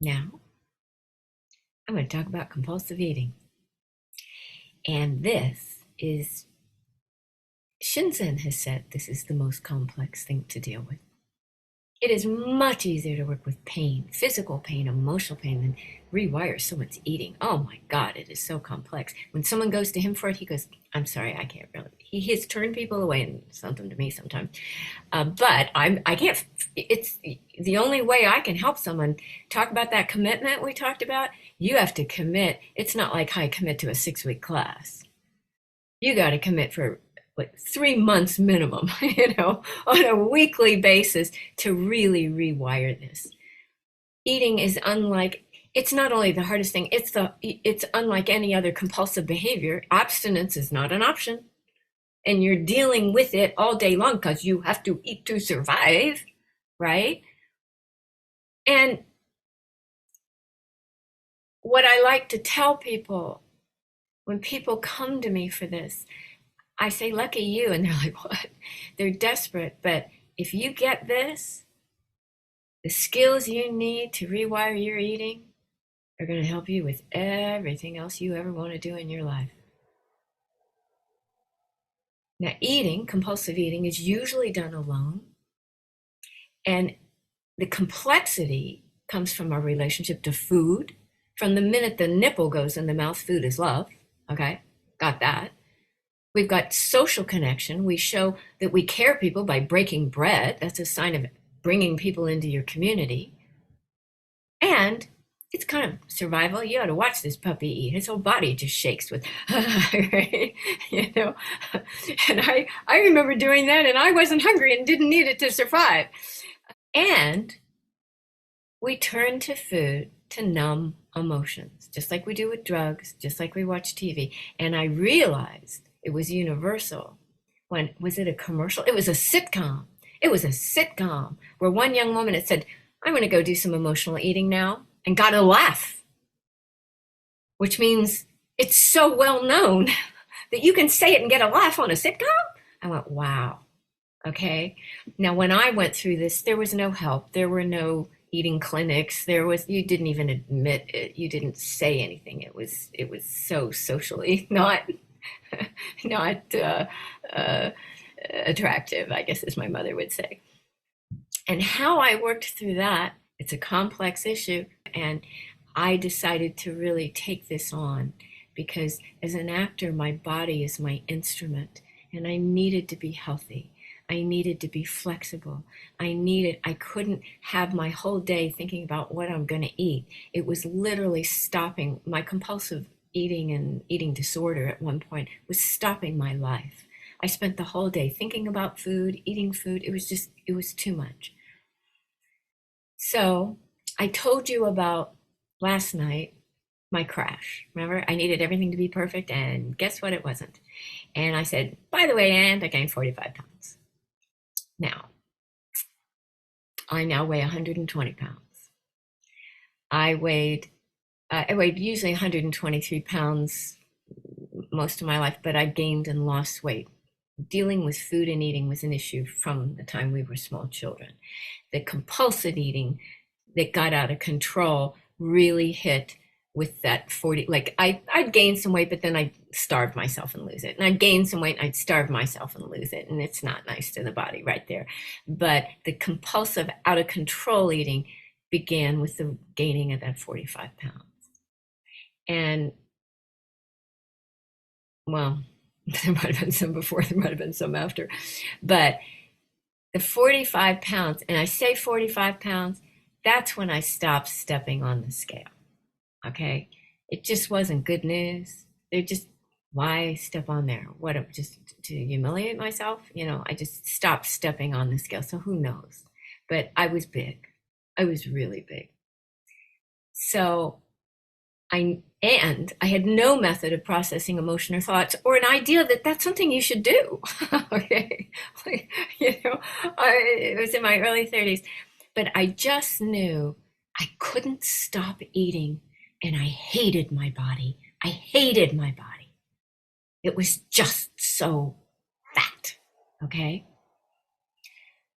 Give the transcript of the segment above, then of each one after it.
Now, I'm going to talk about compulsive eating. And this is, Shinzen has said this is the most complex thing to deal with. It is much easier to work with pain, physical pain, emotional pain, than rewire someone's eating. Oh my God, it is so complex. When someone goes to him for it, he goes, I'm sorry, I can't really. He has turned people away and sent them to me sometimes. But I can't, it's the only way I can help someone talk about that commitment we talked about. You have to commit. It's not like I commit to a 6-week class. You got to commit for like 3 months minimum, on a weekly basis to really rewire this. Eating is unlike, it's not only the hardest thing, it's unlike any other compulsive behavior. Abstinence is not an option. And you're dealing with it all day long because you have to eat to survive, right? And what I like to tell people when people come to me for this, I say, lucky you. And they're like, what? They're desperate. But if you get this, the skills you need to rewire your eating are going to help you with everything else you ever want to do in your life. Now, eating, compulsive eating, is usually done alone. And the complexity comes from our relationship to food. From the minute the nipple goes in the mouth, food is love. Okay, got that. We've got social connection. We show that we care people by breaking bread. That's a sign of bringing people into your community. And it's kind of survival. You ought to watch this puppy eat. His whole body just shakes with, right? And I remember doing that, and I wasn't hungry and didn't need it to survive. And we turn to food to numb emotions, just like we do with drugs, just like we watch TV. And I realized it was universal. When was it a commercial? It was a sitcom. It was a sitcom where one young woman had said, I'm going to go do some emotional eating now, and got a laugh, which means it's so well known that you can say it and get a laugh on a sitcom. I went, wow. Okay. Now, when I went through this, there was no help. There were no eating clinics. You didn't even admit it. You didn't say anything. It was so socially not attractive, I guess, as my mother would say. And how I worked through that, it's a complex issue. And I decided to really take this on because as an actor, my body is my instrument, and I needed to be healthy. I needed to be flexible. I couldn't have my whole day thinking about what I'm going to eat. It was literally stopping. My compulsive eating and eating disorder at one point was stopping my life. I spent the whole day thinking about food, eating food. It was too much. So I told you about last night, my crash. Remember, I needed everything to be perfect, and guess what? It wasn't. And I said, by the way, and I gained 45 pounds. Now, I now weigh 120 pounds. I weighed usually 123 pounds most of my life, but I gained and lost weight. Dealing with food and eating was an issue from the time we were small children. The compulsive eating that got out of control really hit with that 40, like I'd gain some weight, but then I'd starve myself and lose it. And I'd gain some weight and I'd starve myself and lose it. And it's not nice to the body right there. But the compulsive out of control eating began with the gaining of that 45 pounds. And well, there might have been some before, there might have been some after. But the 45 pounds, and I say 45 pounds, that's when I stopped stepping on the scale. Okay, it just wasn't good news. They're just, why step on there? What, just to humiliate myself? I just stopped stepping on the scale. So who knows? But I was big. I was really big. So I had no method of processing emotion or thoughts or an idea that that's something you should do. Okay, it was in my early 30s, but I just knew I couldn't stop eating. And I hated my body. I hated my body. It was just so fat, okay?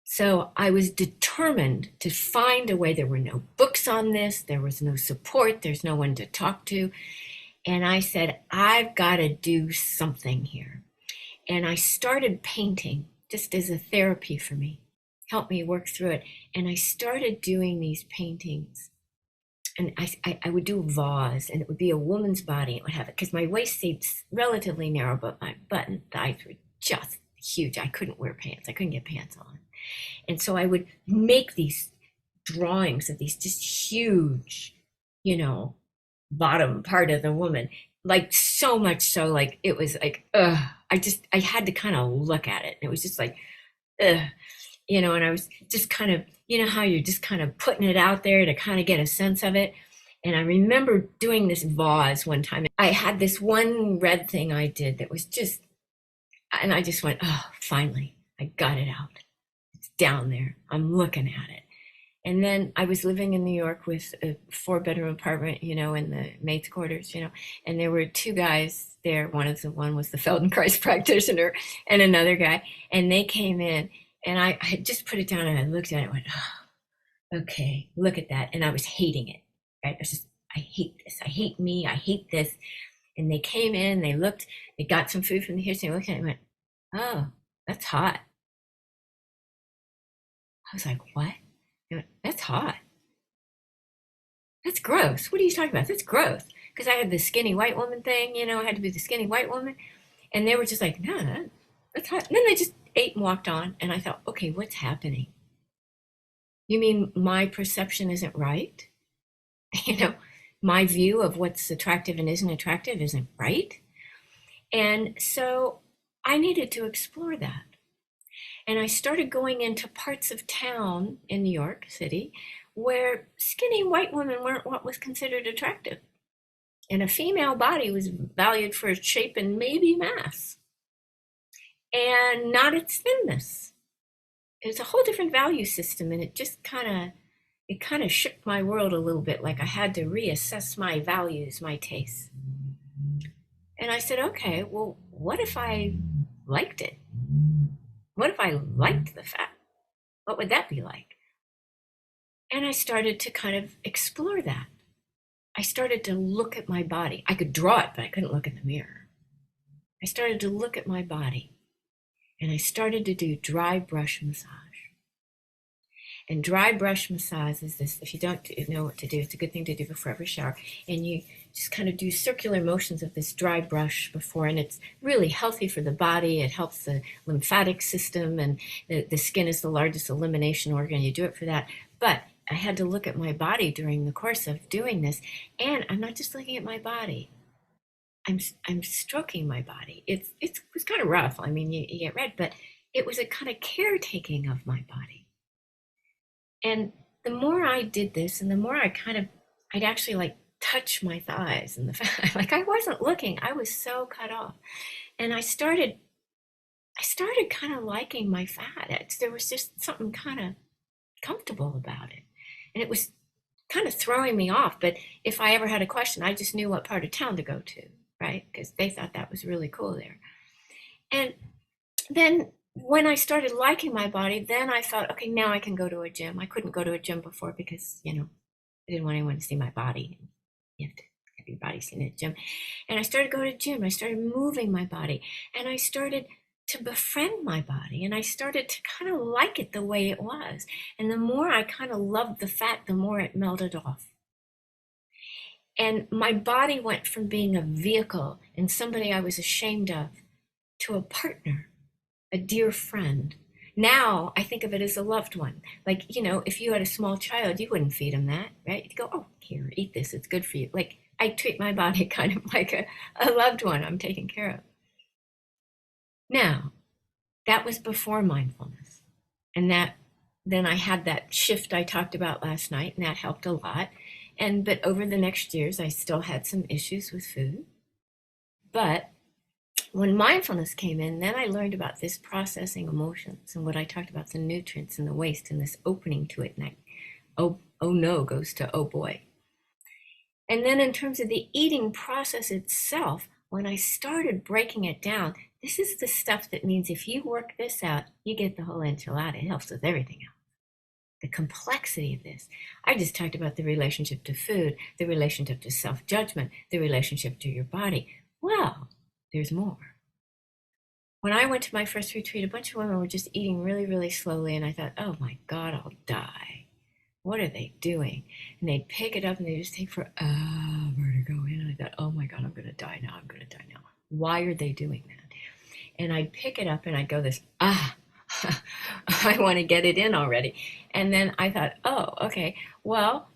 So I was determined determined to find a way. There were no books on this. There was no support. There's no one to talk to. And I said, I've got to do something here. And I started painting just as a therapy for me, helped me work through it. And I started doing these paintings. And I would do a vase, and it would be a woman's body. It would have it, because my waist stayed relatively narrow, but my butt and thighs were just huge. I couldn't wear pants. I couldn't get pants on. And so I would make these drawings of these just huge, bottom part of the woman, like so much so, like it was like, I had to kind of look at it. And it was just like, and I was just kind of, how you're just kind of putting it out there to kind of get a sense of it. And I remember doing this vase one time. I had this one red thing I did that was just, and I just went, oh, finally, I got it out. It's down there. I'm looking at it. And then I was living in New York with a 4-bedroom apartment, in the maid's quarters, and there were 2 guys there. One was the Feldenkrais practitioner and another guy. And they came in, and I had just put it down, and I looked at it and went, oh, okay, look at that. And I was hating it, right? I hate this. I hate me. I hate this. And they came in, they looked, they got some food from the kitchen, they looked at it and went, oh, that's hot. I was like, what? That's hot. That's gross. What are you talking about? That's gross. Because I had the skinny white woman thing, I had to be the skinny white woman. And they were just like, no, that's hot. And then they just ate and walked on. And I thought, okay, what's happening? You mean my perception isn't right? My view of what's attractive and isn't attractive isn't right. And so I needed to explore that. And I started going into parts of town in New York City where skinny white women weren't what was considered attractive. And a female body was valued for its shape and maybe mass, and not its thinness. It was a whole different value system, and it just kind of shook my world a little bit, like I had to reassess my values, my tastes. And I said, okay, well, what if I liked it? What if I liked the fat? What would that be like? And I started to kind of explore that. I started to look at my body. I could draw it, but I couldn't look in the mirror. I started to look at my body, and I started to do dry brush massage. And dry brush massage is this: if you don't know what to do, it's a good thing to do before every shower. And you just kind of do circular motions of this dry brush before, and it's really healthy for the body. It helps the lymphatic system, and the skin is the largest elimination organ. You do it for that. But I had to look at my body during the course of doing this, and I'm not just looking at my body. I'm stroking my body. It was kind of rough. I mean, you get red, but it was a kind of caretaking of my body. And the more I did this, and the more I'd actually like touch my thighs and the fat, like I wasn't looking, I was so cut off. And I started kind of liking my fat. There was just something kind of comfortable about it. And it was kind of throwing me off. But if I ever had a question, I just knew what part of town to go to, right? Because they thought that was really cool there. And then when I started liking my body, then I thought, okay, now I can go to a gym. I couldn't go to a gym before because, I didn't want anyone to see my body. You have to have your body seen at a gym. And I started going to gym. I started moving my body. And I started to befriend my body. And I started to kind of like it the way it was. And the more I kind of loved the fat, the more it melted off. And my body went from being a vehicle and somebody I was ashamed of to a partner, a dear friend. Now I think of it as a loved one. Like, if you had a small child, you wouldn't feed him that, right? You'd go, oh, here, eat this. It's good for you. Like, I treat my body kind of like a loved one I'm taking care of. Now, that was before mindfulness. And then I had that shift I talked about last night, and that helped a lot. But over the next years, I still had some issues with food. But when mindfulness came in, then I learned about this processing emotions and what I talked about, the nutrients and the waste and this opening to it. And that, oh no, goes to, oh boy. And then in terms of the eating process itself, when I started breaking it down, this is the stuff that means if you work this out, you get the whole enchilada. It helps with everything else. the complexity of this. I just talked about the relationship to food, the relationship to self-judgment, the relationship to your body. Well, there's more. When I went to my first retreat, a bunch of women were just eating really, really slowly, and I thought, oh my God, I'll die. What are they doing? And they'd pick it up and they just take forever to go in. And I thought, oh my God, I'm going to die now. I'm going to die now. Why are they doing that? And I'd pick it up and I'd go this, I want to get it in already. And then I thought, oh, okay, well,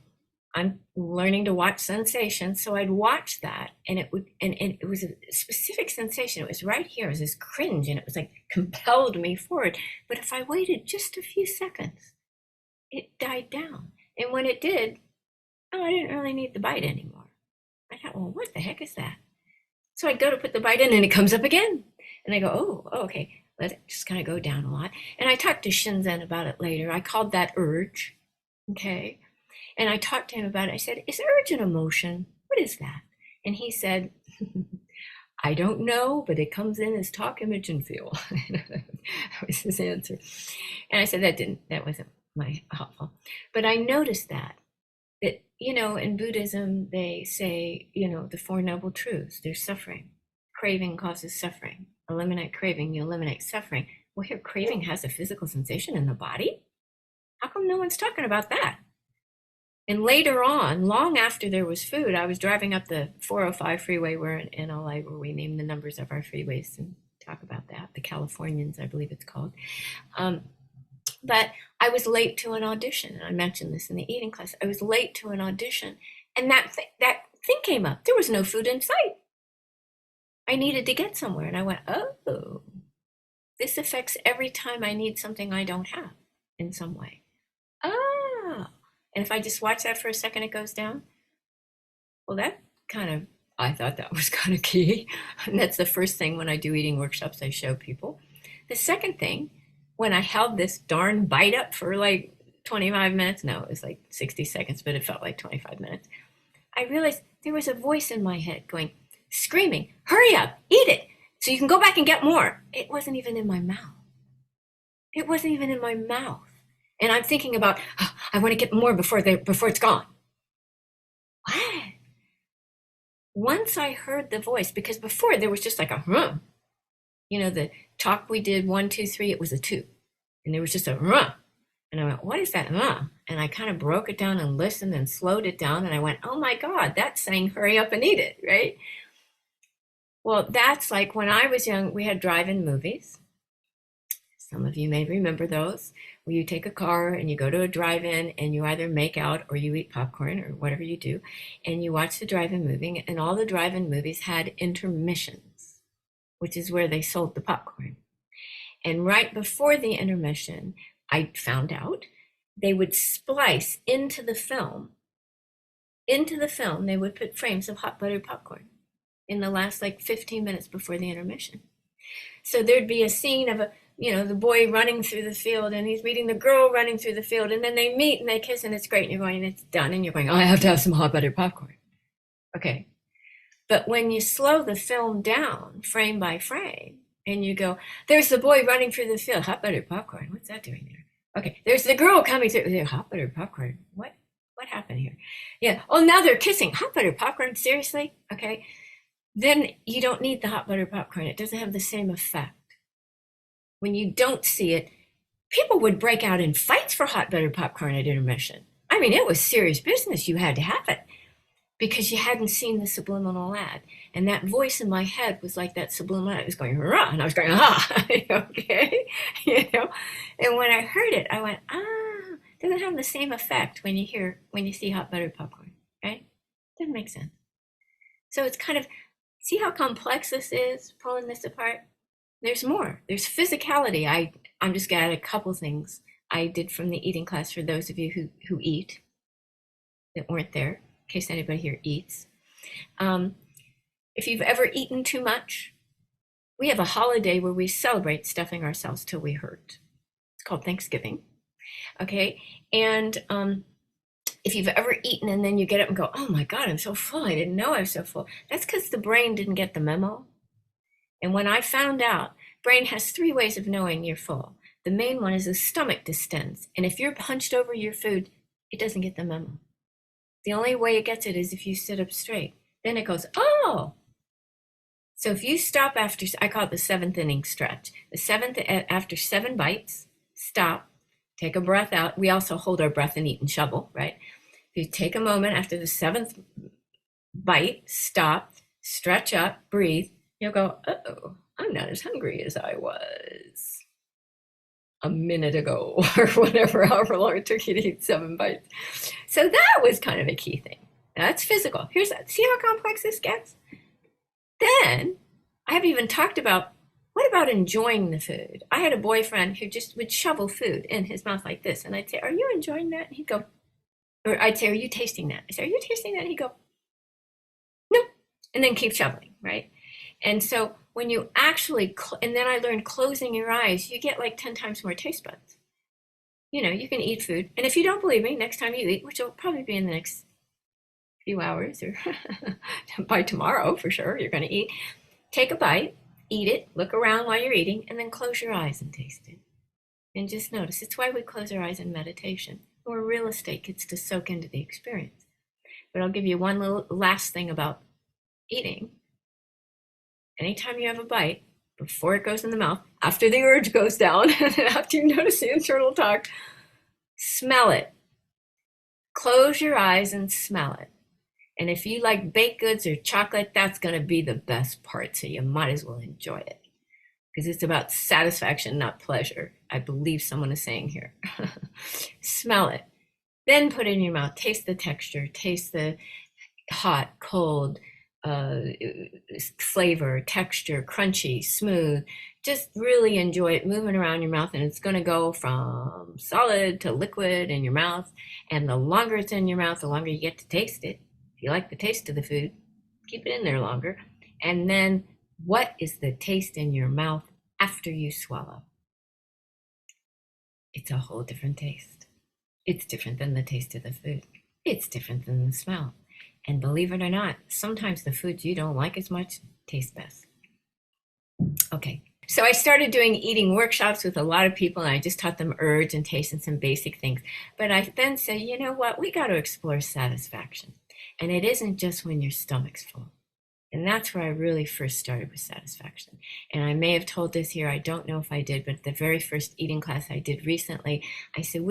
I'm learning to watch sensations. So I'd watch that and it was a specific sensation. It was right here. It was this cringe and it was like compelled me forward. But if I waited just a few seconds, it died down. And when it did, I didn't really need the bite anymore. I thought, well, what the heck is that? So I'd go to put the bite in and it comes up again. And I go, oh, okay, let it just kind of go down a lot. And I talked to Shinzen about it later. I called that urge, okay? And I talked to him about it. I said, is urge an emotion? What is that? And he said, I don't know, but it comes in as talk, image, and feel. That was his answer. And I said, that wasn't my helpful. But I noticed that, in Buddhism, they say, the Four Noble Truths, there's suffering. Craving causes suffering. Eliminate craving, you eliminate suffering. Well, here, craving has a physical sensation in the body. How come no one's talking about that? And later on, long after there was food, I was driving up the 405 freeway. We're in LA, where we name the numbers of our freeways and talk about that. The Californians, I believe it's called. But I was late to an audition. And I mentioned this in the eating class. I was late to an audition. And that thing came up. There was no food in sight. I needed to get somewhere. And I went, oh, this affects every time I need something I don't have in some way. Oh. And if I just watch that for a second, it goes down. Well, I thought that was kind of key. And that's the first thing when I do eating workshops, I show people. The second thing, when I held this darn bite up for like 25 minutes, no, it was like 60 seconds, but it felt like 25 minutes. I realized there was a voice in my head screaming, hurry up, eat it, so you can go back and get more. It wasn't even in my mouth. It wasn't even in my mouth. And I'm thinking about, I want to get more before it's gone. What? Once I heard the voice, because before there was just like a the talk we did 1, 2, 3, it was a 2. And there was just a And I went, what is that? And I kind of broke it down and listened and slowed it down. And I went, oh my God, that's saying hurry up and eat it, right? Well, that's like when I was young, we had drive-in movies. Some of you may remember those, where you take a car and you go to a drive-in and you either make out or you eat popcorn or whatever you do, and you watch the drive-in movie, and all the drive-in movies had intermissions, which is where they sold the popcorn. And right before the intermission, I found out they would splice into the film, they would put frames of hot buttered popcorn in the last 15 minutes before the intermission. So there'd be a scene of the boy running through the field and he's meeting the girl running through the field, and then they meet and they kiss and it's great. And you're going, it's done. And you're going, oh, I have to have some hot buttered popcorn. Okay. But when you slow the film down frame by frame and you go, there's the boy running through the field, hot buttered popcorn. What's that doing there? Okay. There's the girl coming through, hot buttered popcorn. What happened here? Yeah. Oh, now they're kissing. Hot buttered popcorn. Seriously? Okay. Then you don't need the hot buttered popcorn. It doesn't have the same effect. When you don't see it, people would break out in fights for hot buttered popcorn at intermission. I mean, it was serious business. You had to have it because you hadn't seen the subliminal ad. And that voice in my head was like that subliminal ad. It was going, rah, and I was going, okay, And when I heard it, I went, it doesn't have the same effect when you see hot buttered popcorn, right? Doesn't make sense. So it's kind of, see how complex this is, pulling this apart? There's more. There's physicality. I'm just going to add a couple things I did from the eating class for those of you who eat that weren't there, in case anybody here eats. If you've ever eaten too much, we have a holiday where we celebrate stuffing ourselves till we hurt. It's called Thanksgiving. Okay. And if you've ever eaten and then you get up and go, oh my God, I'm so full. I didn't know I was so full. That's because the brain didn't get the memo. And when I found out, brain has 3 ways of knowing you're full. The main one is the stomach distends. And if you're hunched over your food, it doesn't get the memo. The only way it gets it is if you sit up straight. Then it goes, oh. So if you stop after, I call it the 7th inning stretch. The 7th, after 7 bites, stop, take a breath out. We also hold our breath and eat and shovel, right? If you take a moment after the 7th bite, stop, stretch up, breathe, you'll go, oh, I'm not as hungry as I was a minute ago, or whatever, however long it took you to eat 7 bites. So that was kind of a key thing. That's physical. Here's that. See how complex this gets? Then I have even talked about, what about enjoying the food? I had a boyfriend who just would shovel food in his mouth like this. And I'd say, are you enjoying that? And he'd go, or I'd say, are you tasting that? I'd say, are you tasting that? And he'd go, no. And then keep shoveling, right? And so when you actually, and then I learned closing your eyes, you get like 10 times more taste buds. You know, you can eat food. And if you don't believe me, next time you eat, which will probably be in the next few hours or by tomorrow for sure, you're going to eat, take a bite, eat it, look around while you're eating, and then close your eyes and taste it. And just notice. It's why we close our eyes in meditation, where real estate gets to soak into the experience. But I'll give you one little last thing about eating. Anytime you have a bite, before it goes in the mouth, after the urge goes down, and after you notice the internal talk, smell it. Close your eyes and smell it. And if you like baked goods or chocolate, that's going to be the best part. So you might as well enjoy it, because it's about satisfaction, not pleasure. I believe someone is saying here. Smell it. Then put it in your mouth. Taste the texture. Taste the hot, cold, flavor, texture, crunchy, smooth. Just really enjoy it, moving around your mouth, and it's going to go from solid to liquid in your mouth. And the longer it's in your mouth, the longer you get to taste it. If you like the taste of the food, keep it in there longer. And then what is the taste in your mouth after you swallow? It's a whole different taste. It's different than the taste of the food. It's different than the smell. And believe it or not, sometimes the foods you don't like as much taste best. Okay, so I started doing eating workshops with a lot of people, and I just taught them urge and taste and some basic things. But I then say, you know what, we got to explore satisfaction. And it isn't just when your stomach's full. And that's where I really first started with satisfaction. And I may have told this here, I don't know if I did, but the very first eating class I did recently, I said,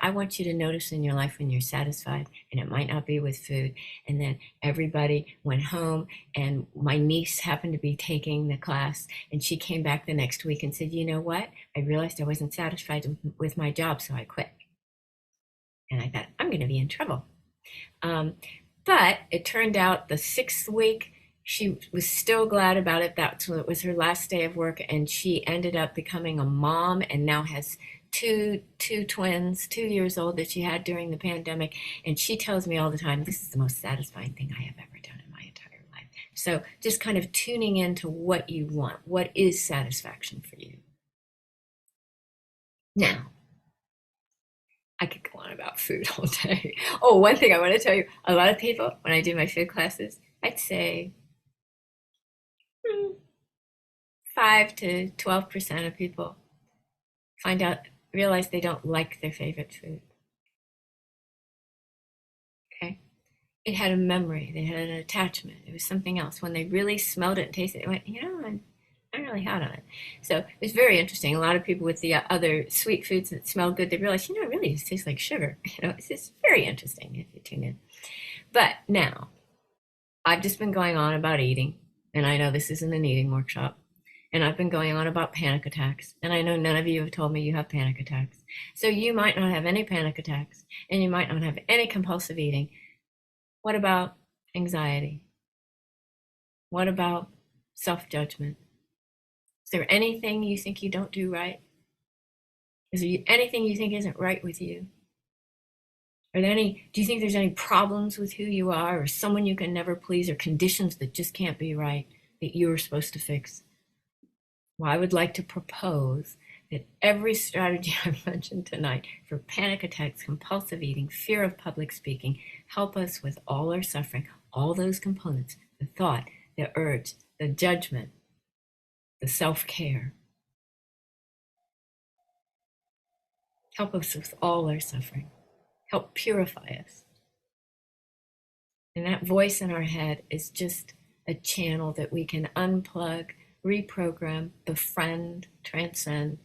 I want you to notice in your life when you're satisfied, and it might not be with food. And then everybody went home, and my niece happened to be taking the class, and she came back the next week and said, you know what? I realized I wasn't satisfied with my job, so I quit. And I thought, I'm going to be in trouble. But it turned out the 6th week, she was still glad about it. That's when it was her last day of work, and she ended up becoming a mom and now has two twins, 2 years old, that she had during the pandemic. And she tells me all the time, this is the most satisfying thing I have ever done in my entire life. So just kind of tuning into what you want. What is satisfaction for you? Now, I could go on about food all day. Oh, one thing I want to tell you, a lot of people, when I do my food classes, I'd say 5 to 12% of people realize they don't like their favorite food. Okay? It had a memory, they had an attachment, it was something else. When they really smelled it and tasted it, they went, you know, I'm really hot on it. So it was very interesting. A lot of people with the other sweet foods that smell good, they realize, you know, it really just tastes like sugar. You know, it's just very interesting if you tune in. But now, I've just been going on about eating, and I know this isn't an eating workshop, and I've been going on about panic attacks, and I know none of you have told me you have panic attacks. So you might not have any panic attacks, and you might not have any compulsive eating. What about anxiety? What about self-judgment? Is there anything you think you don't do right? Is there anything you think isn't right with you? Do you think there's any problems with who you are, or someone you can never please, or conditions that just can't be right that you're supposed to fix? Well, I would like to propose that every strategy I've mentioned tonight for panic attacks, compulsive eating, fear of public speaking, help us with all our suffering, all those components, the thought, the urge, the judgment, the self-care. Help us with all our suffering. Help purify us. And that voice in our head is just a channel that we can unplug, reprogram, befriend, transcend,